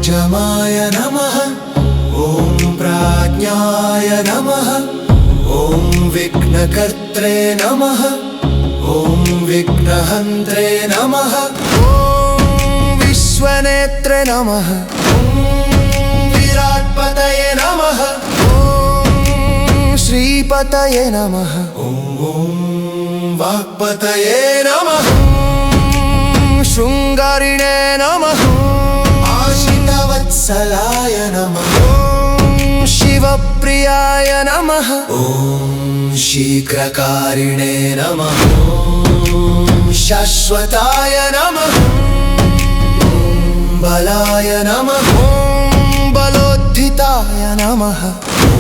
पंचमाय नमः। ॐ प्राज्ञाय नमः। ॐ विघ्नकर्त्रे नमः। ॐ विघ्नहन्त्रे नमः। ॐ विश्वनेत्रे नमः। ॐ विराट्पतये नमः। ॐ श्रीपतये नमः। ॐ वाक्पतये नमः। ॐ शृङ्गारिणे नमः। आशितवत्सलाय नमः। ॐ शिवप्रियाय नमः। ॐ शीघ्रकारिणे नमः। ॐ शाश्वताय नमः। ॐ बलाय नमः। ॐ बलोद्धिताय नमः। ॐ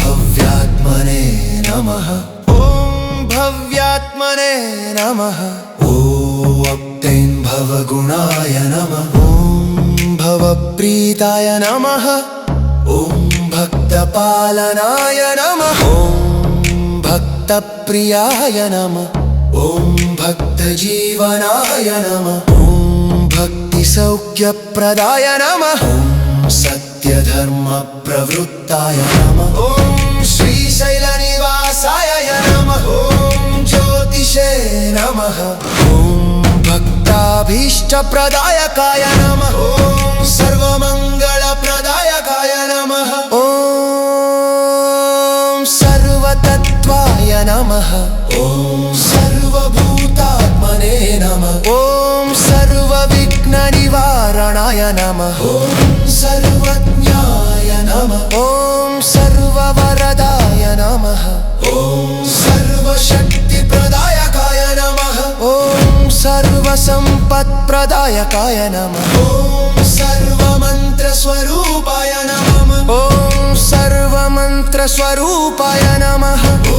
भव्यात्मने नमः। ॐ भव्यात्मने नमः। ॐ भवगुणाय नमः। ॐ भवप्रीताय नमः। ॐ भक्तपालनाय नमः। ॐ भक्तप्रियाय नमः। ॐ भक्तजीवनाय नमः। ॐ भक्तिसौख्यप्रदाय नमः। ॐ सत्यधर्मप्रवृत्ताय नमः। ॐ श्रीशैलनिवासाय नमः। ॐ ज्योतिषे नमः। ॐ भक्ताभीष्टप्रदायकाय नमः। ॐ सर्वमङ्गलप्रदायकाय नमः। ॐ सर्वतत्त्वाय नमः। ॐ सर्वभूतात्मने नमः। ॐ सर्वविघ्ननिवारणाय नमः। ॐ सर्वज्ञाय नमः। ॐ सर्ववरदाय नमः। ॐ सर्वशक्तिप्रदायकाय नमः। ॐ सर्वसम्पत्प्रदायकाय नमः। ॐ सर्वमन्त्रस्वरूपाय नमः। ॐ सर्वमन्त्रस्वरूपाय नमः। ॐ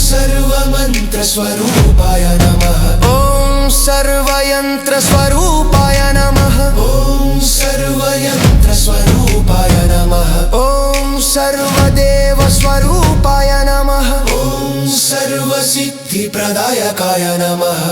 सर्वमन्त्रस्वरूपाय नमः। ॐ सर्वयन्त्रस्वरूपाय नमः। ॐ सर्वयन्त्रस्वरूपाय नमः। ॐ सर्वदेवस्वरूपाय नमः। ॐ सर्वसिद्धिप्रदायकाय नमः।